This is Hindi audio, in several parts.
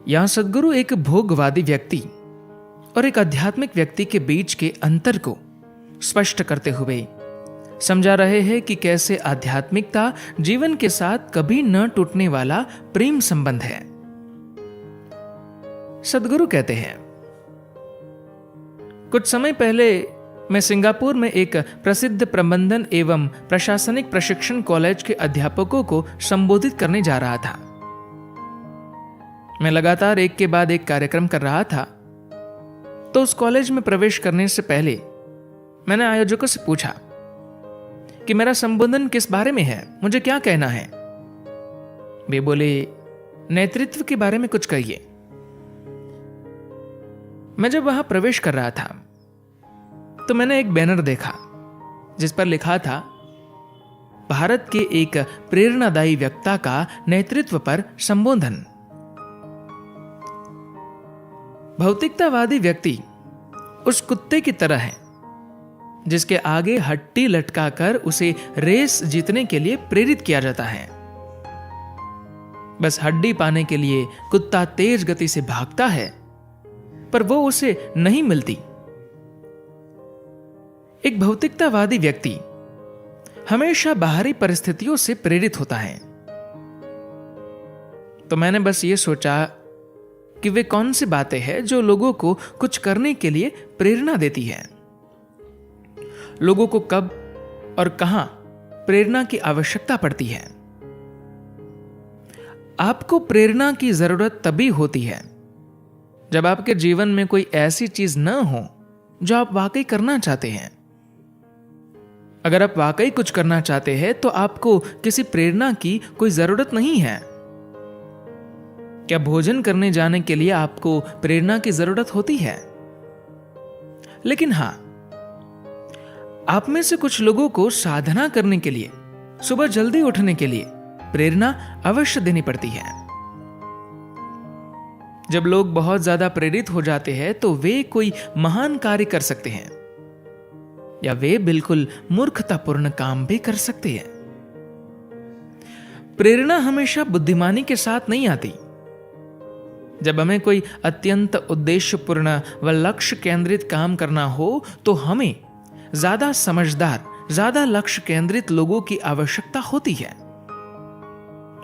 यहां सद्गुरु एक भोगवादी व्यक्ति और एक आध्यात्मिक व्यक्ति के बीच के अंतर को स्पष्ट करते हुए समझा रहे हैं कि कैसे आध्यात्मिकता जीवन के साथ कभी न टूटने वाला प्रेम संबंध है। सद्गुरु कहते हैं, कुछ समय पहले मैं सिंगापुर में एक प्रसिद्ध प्रबंधन एवं प्रशासनिक प्रशिक्षण कॉलेज के अध्यापकों को संबोधित करने जा रहा था। मैं लगातार एक के बाद एक कार्यक्रम कर रहा था, तो उस कॉलेज में प्रवेश करने से पहले मैंने आयोजकों से पूछा कि मेरा संबोधन किस बारे में है, मुझे क्या कहना है। वे बोले, नेतृत्व के बारे में कुछ कहिए। मैं जब वहां प्रवेश कर रहा था तो मैंने एक बैनर देखा जिस पर लिखा था, भारत के एक प्रेरणादायी वक्ता का नेतृत्व पर संबोधन। भौतिकतावादी व्यक्ति उस कुत्ते की तरह है जिसके आगे हड्डी लटकाकर उसे रेस जीतने के लिए प्रेरित किया जाता है। बस हड्डी पाने के लिए कुत्ता तेज गति से भागता है, पर वो उसे नहीं मिलती। एक भौतिकतावादी व्यक्ति हमेशा बाहरी परिस्थितियों से प्रेरित होता है। तो मैंने बस ये सोचा कि वे कौन सी बातें हैं जो लोगों को कुछ करने के लिए प्रेरणा देती है। लोगों को कब और कहां प्रेरणा की आवश्यकता पड़ती है। आपको प्रेरणा की जरूरत तभी होती है जब आपके जीवन में कोई ऐसी चीज न हो जो आप वाकई करना चाहते हैं। अगर आप वाकई कुछ करना चाहते हैं तो आपको किसी प्रेरणा की कोई जरूरत नहीं है। क्या भोजन करने जाने के लिए आपको प्रेरणा की जरूरत होती है? लेकिन हां, आप में से कुछ लोगों को साधना करने के लिए, सुबह जल्दी उठने के लिए प्रेरणा अवश्य देनी पड़ती है। जब लोग बहुत ज्यादा प्रेरित हो जाते हैं तो वे कोई महान कार्य कर सकते हैं या वे बिल्कुल मूर्खतापूर्ण काम भी कर सकते हैं। प्रेरणा हमेशा बुद्धिमानी के साथ नहीं आती। जब हमें कोई अत्यंत उद्देश्यपूर्ण व लक्ष्य केंद्रित काम करना हो तो हमें ज्यादा समझदार, ज्यादा लक्ष्य केंद्रित लोगों की आवश्यकता होती है।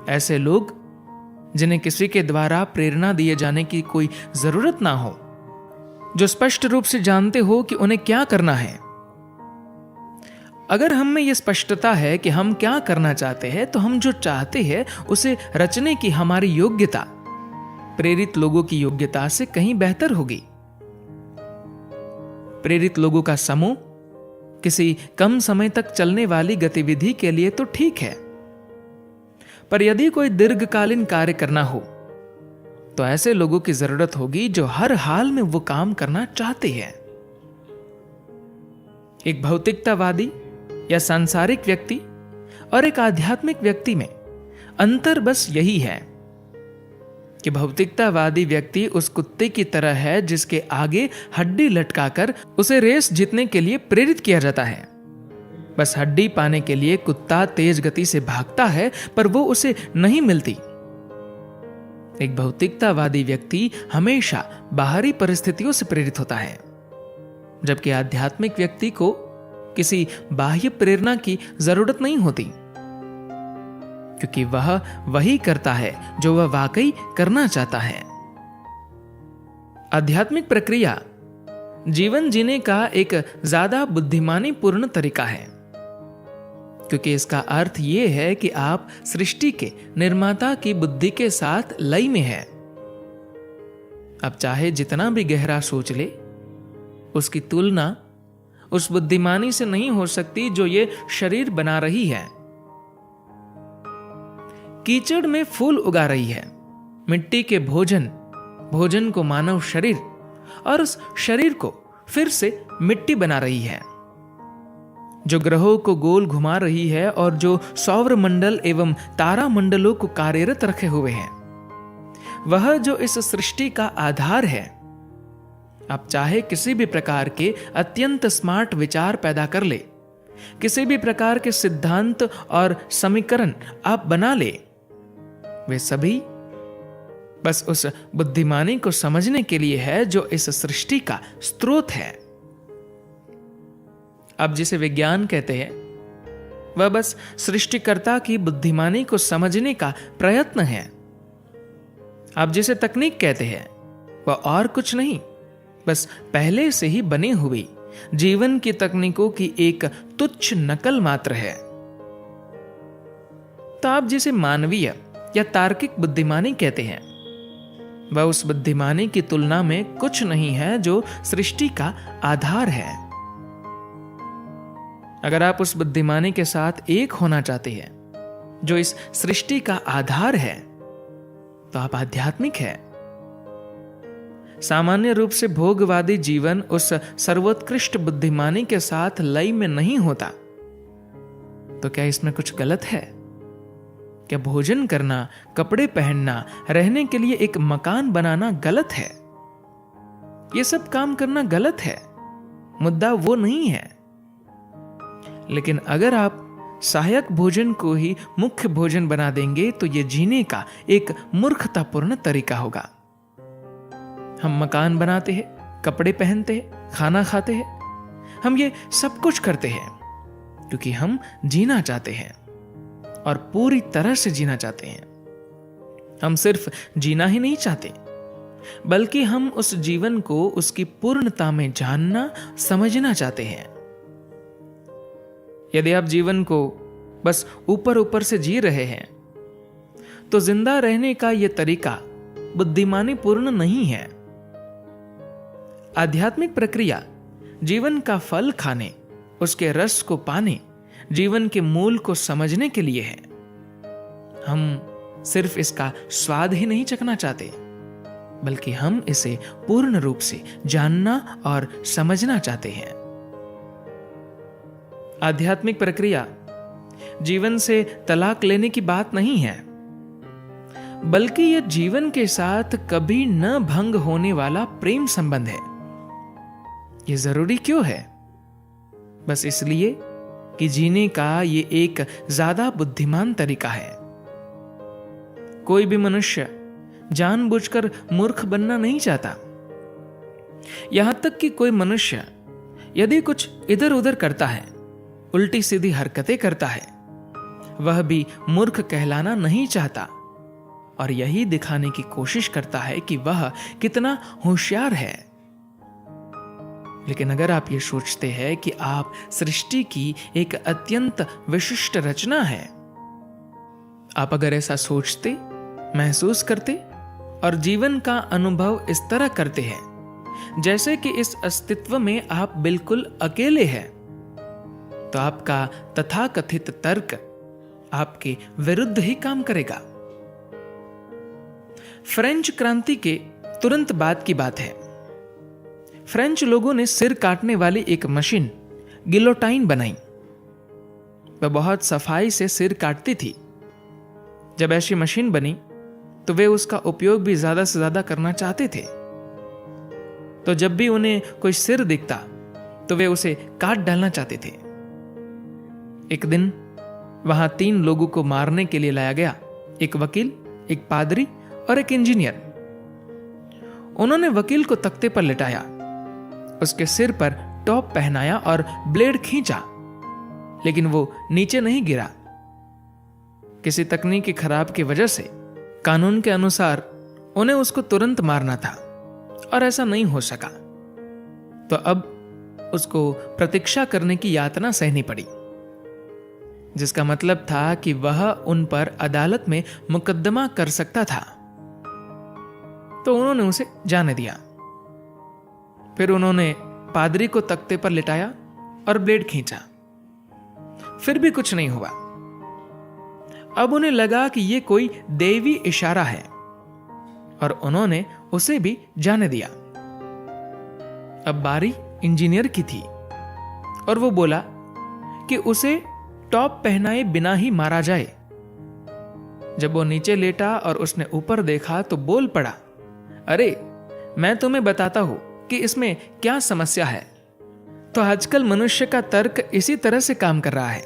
ऐसे लोग जिन्हें किसी के द्वारा प्रेरणा दिए जाने की कोई जरूरत ना हो, जो स्पष्ट रूप से जानते हो कि उन्हें क्या करना है। अगर हम में यह स्पष्टता है कि हम क्या करना चाहते हैं तो हम जो चाहते हैं उसे रचने की हमारी योग्यता प्रेरित लोगों की योग्यता से कहीं बेहतर होगी। प्रेरित लोगों का समूह किसी कम समय तक चलने वाली गतिविधि के लिए तो ठीक है, पर यदि कोई दीर्घकालीन कार्य करना हो तो ऐसे लोगों की जरूरत होगी जो हर हाल में वो काम करना चाहते हैं। एक भौतिकतावादी या सांसारिक व्यक्ति और एक आध्यात्मिक व्यक्ति में अंतर बस यही है कि भौतिकतावादी व्यक्ति उस कुत्ते की तरह है जिसके आगे हड्डी लटकाकर उसे रेस जीतने के लिए प्रेरित किया जाता है। बस हड्डी पाने के लिए कुत्ता तेज गति से भागता है, पर वो उसे नहीं मिलती। एक भौतिकतावादी व्यक्ति हमेशा बाहरी परिस्थितियों से प्रेरित होता है, जबकि आध्यात्मिक व्यक्ति को किसी बाह्य प्रेरणा की जरूरत नहीं होती, क्योंकि वह वही करता है जो वह वाकई करना चाहता है। आध्यात्मिक प्रक्रिया जीवन जीने का एक ज्यादा बुद्धिमानी पूर्ण तरीका है, क्योंकि इसका अर्थ यह है कि आप सृष्टि के निर्माता की बुद्धि के साथ लय में हैं। अब चाहे जितना भी गहरा सोच ले, उसकी तुलना उस बुद्धिमानी से नहीं हो सकती जो ये शरीर बना रही है। कीचड़ में फूल उगा रही है, मिट्टी के भोजन को मानव शरीर और उस शरीर को फिर से मिट्टी बना रही है, जो ग्रहों को गोल घुमा रही है और जो सौर मंडल एवं तारा मंडलों को कार्यरत रखे हुए हैं, वह जो इस सृष्टि का आधार है। आप चाहे किसी भी प्रकार के अत्यंत स्मार्ट विचार पैदा कर ले, किसी भी प्रकार के सिद्धांत और समीकरण आप बना ले, वे सभी बस उस बुद्धिमानी को समझने के लिए है जो इस सृष्टि का स्रोत है। अब जिसे विज्ञान कहते हैं वह बस सृष्टिकर्ता की बुद्धिमानी को समझने का प्रयत्न है। आप जिसे तकनीक कहते हैं वह और कुछ नहीं, बस पहले से ही बनी हुई जीवन की तकनीकों की एक तुच्छ नकल मात्र है। तो आप जिसे मानवीय या तार्किक बुद्धिमानी कहते हैं वह उस बुद्धिमानी की तुलना में कुछ नहीं है जो सृष्टि का आधार है। अगर आप उस बुद्धिमानी के साथ एक होना चाहते हैं जो इस सृष्टि का आधार है तो आप आध्यात्मिक हैं। सामान्य रूप से भोगवादी जीवन उस सर्वोत्कृष्ट बुद्धिमानी के साथ लय में नहीं होता। तो क्या इसमें कुछ गलत है? क्या भोजन करना, कपड़े पहनना, रहने के लिए एक मकान बनाना गलत है? यह सब काम करना गलत है, मुद्दा वो नहीं है। लेकिन अगर आप सहायक भोजन को ही मुख्य भोजन बना देंगे तो यह जीने का एक मूर्खतापूर्ण तरीका होगा। हम मकान बनाते हैं, कपड़े पहनते हैं, खाना खाते हैं, हम ये सब कुछ करते हैं क्योंकि हम जीना चाहते हैं और पूरी तरह से जीना चाहते हैं। हम सिर्फ जीना ही नहीं चाहते बल्कि हम उस जीवन को उसकी पूर्णता में जानना, समझना चाहते हैं। यदि आप जीवन को बस ऊपर ऊपर से जी रहे हैं तो जिंदा रहने का यह तरीका बुद्धिमानी पूर्ण नहीं है। आध्यात्मिक प्रक्रिया जीवन का फल खाने, उसके रस को पाने, जीवन के मूल को समझने के लिए है। हम सिर्फ इसका स्वाद ही नहीं चखना चाहते बल्कि हम इसे पूर्ण रूप से जानना और समझना चाहते हैं। आध्यात्मिक प्रक्रिया जीवन से तलाक लेने की बात नहीं है बल्कि यह जीवन के साथ कभी न भंग होने वाला प्रेम संबंध है। यह जरूरी क्यों है? बस इसलिए कि जीने का यह एक ज्यादा बुद्धिमान तरीका है। कोई भी मनुष्य जानबूझकर मूर्ख बनना नहीं चाहता। यहां तक कि कोई मनुष्य यदि कुछ इधर उधर करता है, उल्टी सीधी हरकतें करता है, वह भी मूर्ख कहलाना नहीं चाहता और यही दिखाने की कोशिश करता है कि वह कितना होशियार है। लेकिन अगर आप ये सोचते हैं कि आप सृष्टि की एक अत्यंत विशिष्ट रचना है, आप अगर ऐसा सोचते, महसूस करते और जीवन का अनुभव इस तरह करते हैं जैसे कि इस अस्तित्व में आप बिल्कुल अकेले हैं, तो आपका तथाकथित तर्क आपके विरुद्ध ही काम करेगा। फ्रेंच क्रांति के तुरंत बाद की बात है। फ्रेंच लोगों ने सिर काटने वाली एक मशीन गिलोटाइन बनाई। वह बहुत सफाई से सिर काटती थी। जब ऐसी मशीन बनी तो वे उसका उपयोग भी ज्यादा से ज्यादा करना चाहते थे। तो जब भी उन्हें कोई सिर दिखता तो वे उसे काट डालना चाहते थे। एक दिन वहां 3 लोगों को मारने के लिए लाया गया, एक वकील, एक पादरी और एक इंजीनियर। उन्होंने वकील को तख्ते पर लिटाया, उसके सिर पर टॉप पहनाया और ब्लेड खींचा, लेकिन वो नीचे नहीं गिरा। किसी तकनीकी खराब की वजह से कानून के अनुसार उन्हें उसको तुरंत मारना था और ऐसा नहीं हो सका। तो अब उसको प्रतीक्षा करने की यातना सहनी पड़ी, जिसका मतलब था कि वह उन पर अदालत में मुकदमा कर सकता था। तो उन्होंने उसे जाने दिया। फिर उन्होंने पादरी को तख्ते पर लिटाया और ब्लेड खींचा। फिर भी कुछ नहीं हुआ। अब उन्हें लगा कि यह कोई दैवी इशारा है और उन्होंने उसे भी जाने दिया। अब बारी इंजीनियर की थी और वो बोला कि उसे टॉप पहनाए बिना ही मारा जाए। जब वो नीचे लेटा और उसने ऊपर देखा तो बोल पड़ा, अरे मैं तुम्हें बताता हूं कि इसमें क्या समस्या है। तो आजकल मनुष्य का तर्क इसी तरह से काम कर रहा है।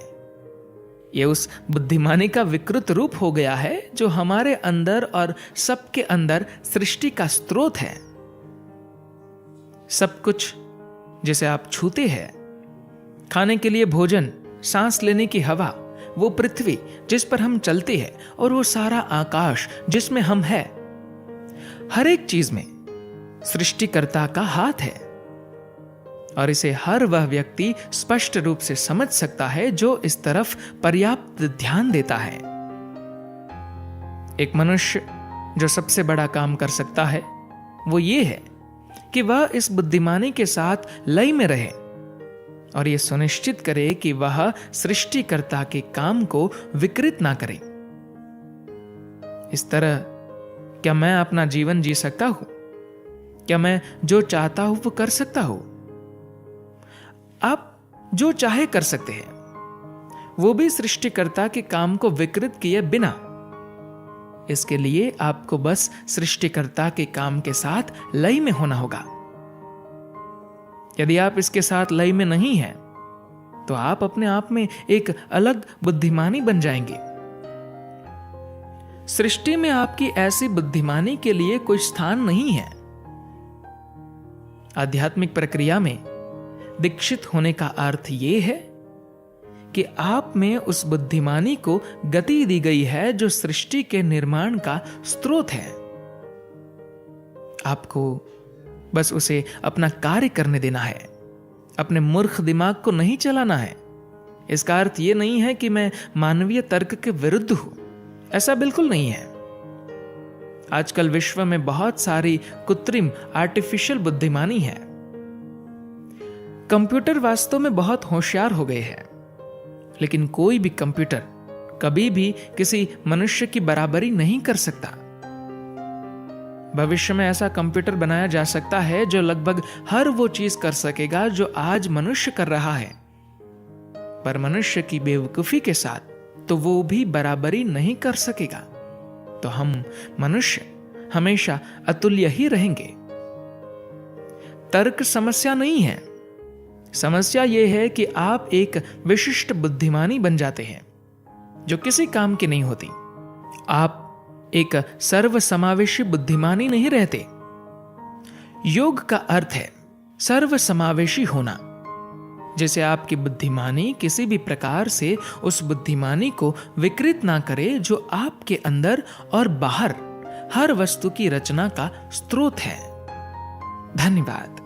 ये उस बुद्धिमानी का विकृत रूप हो गया है जो हमारे अंदर और सबके अंदर सृष्टि का स्रोत है। सब कुछ जिसे आप छूते हैं, खाने के लिए भोजन, सांस लेने की हवा, वो पृथ्वी जिस पर हम चलते हैं और वो सारा आकाश जिसमें हम हैं, हर एक चीज में सृष्टिकर्ता का हाथ है। और इसे हर वह व्यक्ति स्पष्ट रूप से समझ सकता है जो इस तरफ पर्याप्त ध्यान देता है। एक मनुष्य जो सबसे बड़ा काम कर सकता है वो ये है कि वह इस बुद्धिमानी के साथ लय में रहे और यह सुनिश्चित करे कि वह सृष्टिकर्ता के काम को विकृत ना करे। इस तरह क्या मैं अपना जीवन जी सकता हूं? क्या मैं जो चाहता हूं वो कर सकता हूं? आप जो चाहे कर सकते हैं, वो भी सृष्टिकर्ता के काम को विकृत किए बिना। इसके लिए आपको बस सृष्टिकर्ता के काम के साथ लय में होना होगा। यदि आप इसके साथ लय में नहीं हैं, तो आप अपने आप में एक अलग बुद्धिमानी बन जाएंगे। सृष्टि में आपकी ऐसी बुद्धिमानी के लिए कोई स्थान नहीं है। आध्यात्मिक प्रक्रिया में दीक्षित होने का अर्थ यह है कि आप में उस बुद्धिमानी को गति दी गई है जो सृष्टि के निर्माण का स्रोत है। आपको बस उसे अपना कार्य करने देना है, अपने मूर्ख दिमाग को नहीं चलाना है। इसका अर्थ यह नहीं है कि मैं मानवीय तर्क के विरुद्ध हूं, ऐसा बिल्कुल नहीं है। आजकल विश्व में बहुत सारी कृत्रिम आर्टिफिशियल बुद्धिमानी है। कंप्यूटर वास्तव में बहुत होशियार हो गए हैं, लेकिन कोई भी कंप्यूटर कभी भी किसी मनुष्य की बराबरी नहीं कर सकता। भविष्य में ऐसा कंप्यूटर बनाया जा सकता है जो लगभग हर वो चीज कर सकेगा जो आज मनुष्य कर रहा है, पर मनुष्य की बेवकूफी के साथ तो वो भी बराबरी नहीं कर सकेगा। तो हम मनुष्य हमेशा अतुल्य ही रहेंगे। तर्क समस्या नहीं है। समस्या यह है कि आप एक विशिष्ट बुद्धिमानी बन जाते हैं जो किसी काम की नहीं होती। आप एक सर्वसमावेशी बुद्धिमानी नहीं रहते। योग का अर्थ है सर्वसमावेशी होना, जैसे आपकी बुद्धिमानी किसी भी प्रकार से उस बुद्धिमानी को विकृत ना करे जो आपके अंदर और बाहर हर वस्तु की रचना का स्रोत है। धन्यवाद।